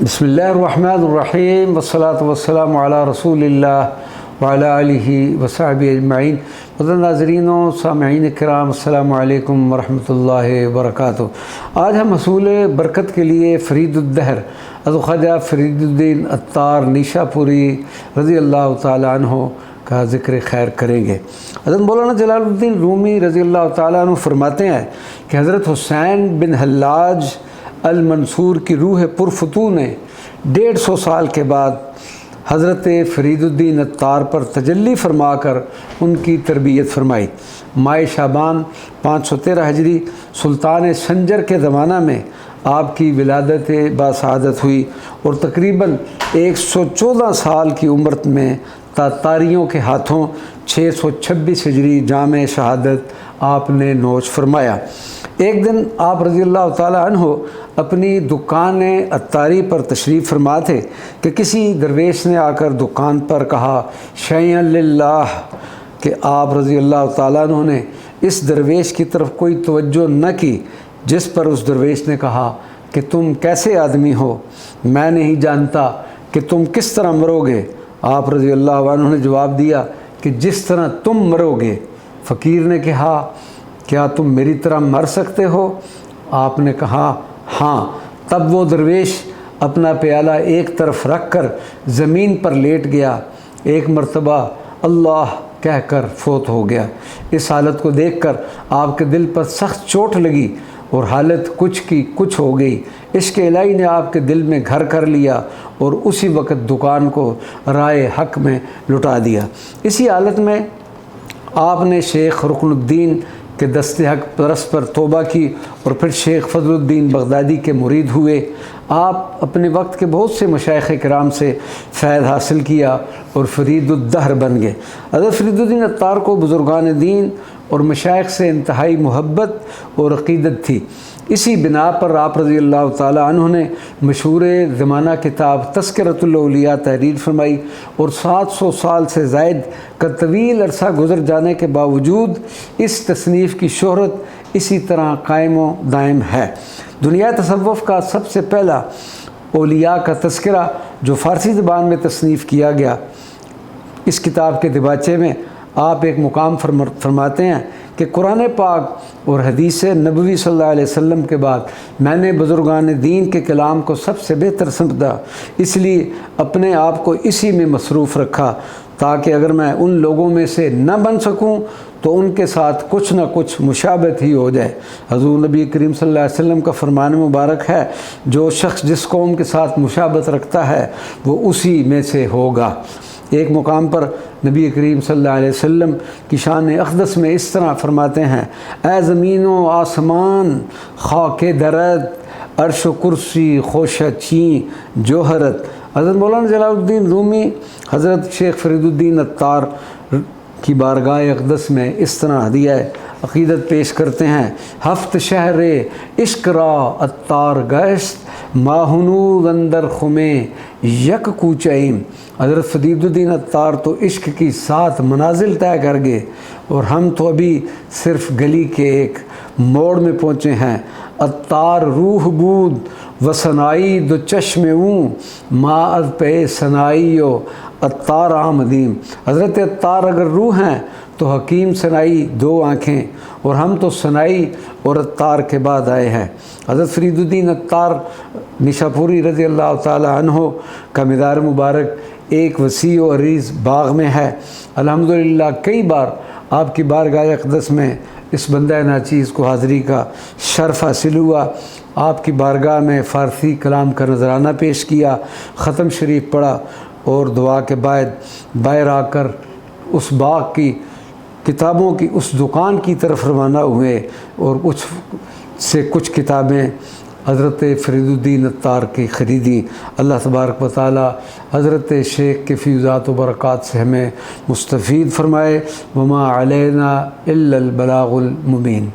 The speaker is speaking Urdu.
بسم اللہ الرحمن الرحیم والصلاة والسلام علی رسول اللہ وعلی آلہ وصحبہ اجمعین۔ محترم ناظرین و سامعین کرام، السلام علیکم ورحمۃ اللہ وبرکاتہ۔ آج ہم حصول برکت کے لیے فرید الدہر حضرت خواجہ فرید الدین عطار نیشا پوری رضی اللہ تعالیٰ عنہ کا ذکر خیر کریں گے۔ حضرت مولانا جلال الدین رومی رضی اللہ تعالیٰ عنہ فرماتے ہیں کہ حضرت حسین بن حلاج المنصور کی روح پرفتون نے 150 سال کے بعد حضرت فرید الدین عطار پر تجلی فرما کر ان کی تربیت فرمائی۔ ماہ شعبان 513 ہجری سلطان سنجر کے زمانہ میں آپ کی ولادت باسعادت ہوئی اور تقریباً 114 سال کی عمر میں تاتاریوں کے ہاتھوں 626 ہجری جامع شہادت آپ نے نوش فرمایا۔ ایک دن آپ رضی اللہ تعالیٰ عنہ اپنی دکان عطاری پر تشریف فرما تھے کہ کسی درویش نے آ کر دکان پر کہا شیئا للہ، کہ آپ رضی اللہ تعالیٰ عنہ نے اس درویش کی طرف کوئی توجہ نہ کی، جس پر اس درویش نے کہا کہ تم کیسے آدمی ہو، میں نہیں جانتا کہ تم کس طرح مرو گے۔ آپ رضی اللہ عنہ نے جواب دیا کہ جس طرح تم مرو گے۔ فقیر نے کہا کیا تم میری طرح مر سکتے ہو؟ آپ نے کہا ہاں۔ تب وہ درویش اپنا پیالہ ایک طرف رکھ کر زمین پر لیٹ گیا، ایک مرتبہ اللہ کہہ کر فوت ہو گیا۔ اس حالت کو دیکھ کر آپ کے دل پر سخت چوٹ لگی اور حالت کچھ کی کچھ ہو گئی۔ عشق الہی نے آپ کے دل میں گھر کر لیا اور اسی وقت دکان کو رائے حق میں لٹا دیا۔ اسی حالت میں آپ نے شیخ رکن الدین کے دست حق پرست پر توبہ کی اور پھر شیخ فضل الدین بغدادی کے مرید ہوئے۔ آپ اپنے وقت کے بہت سے مشائخ کرام سے فیض حاصل کیا اور فرید الدہر بن گئے۔ حضرت فرید الدین عطار کو بزرگان دین اور مشائخ سے انتہائی محبت اور عقیدت تھی۔ اسی بنا پر آپ رضی اللہ تعالیٰ عنہ نے مشہور زمانہ کتاب تذکرۃ الاولیاء تحریر فرمائی اور 700 سال سے زائد کا طویل عرصہ گزر جانے کے باوجود اس تصنیف کی شہرت اسی طرح قائم و دائم ہے۔ دنیا تصوف کا سب سے پہلا اولیاء کا تذکرہ جو فارسی زبان میں تصنیف کیا گیا، اس کتاب کے دباچے میں آپ ایک مقام فرماتے ہیں کہ قرآن پاک اور حدیث نبوی صلی اللہ علیہ وسلم کے بعد میں نے بزرگان دین کے کلام کو سب سے بہتر سمجھا، اس لیے اپنے آپ کو اسی میں مصروف رکھا تاکہ اگر میں ان لوگوں میں سے نہ بن سکوں تو ان کے ساتھ کچھ نہ کچھ مشابہت ہی ہو جائے۔ حضور نبی کریم صلی اللہ علیہ وسلم کا فرمان مبارک ہے جو شخص جس قوم کے ساتھ مشابہت رکھتا ہے وہ اسی میں سے ہوگا۔ ایک مقام پر نبی کریم صلی اللہ علیہ وسلم کی شان اقدس میں اس طرح فرماتے ہیں اے زمین و آسمان، خاک درد، عرش و کرسی، خوشہ چین جوہرت۔ حضرت مولانا جلال الدین رومی حضرت شیخ فرید الدین عطار کی بارگاہ اقدس میں اس طرح ہدیہ عقیدت پیش کرتے ہیں ہفت شہر عشق را عطار گشت، ماہنود اندر خمیں یک کوچیم۔ حضرت فرید الدین عطار تو عشق کی 7 منازل طے کر گئے اور ہم تو ابھی صرف گلی کے ایک موڑ میں پہنچے ہیں۔ عطار روح بود و سنائی دو چشم اوں، ما از پہ سنائی و عطار آمدیم۔ حضرت عطار اگر روح ہیں تو حکیم سنائی 2 آنکھیں اور ہم تو سنائی اور عطار کے بعد آئے ہیں۔ حضرت فرید الدین عطار نیشا پوری رضی اللہ تعالیٰ عنہ کا مزار مبارک ایک وسیع و عریض باغ میں ہے۔ الحمدللہ کئی بار آپ کی بارگاہ اقدس میں اس بندہ ناچیز کو حاضری کا شرف حاصل ہوا۔ آپ کی بارگاہ میں فارسی کلام کا نذرانہ پیش کیا، ختم شریف پڑھا اور دعا کے بعد باہر آ کر اس باغ کی کتابوں کی اس دکان کی طرف روانہ ہوئے اور کچھ کتابیں حضرت فرید الدین عطار کی خریدی۔ اللہ تبارک و تعالی حضرت شیخ کے فیضات و برکات سے ہمیں مستفید فرمائے۔ وما علینا الا البلاغ المبین۔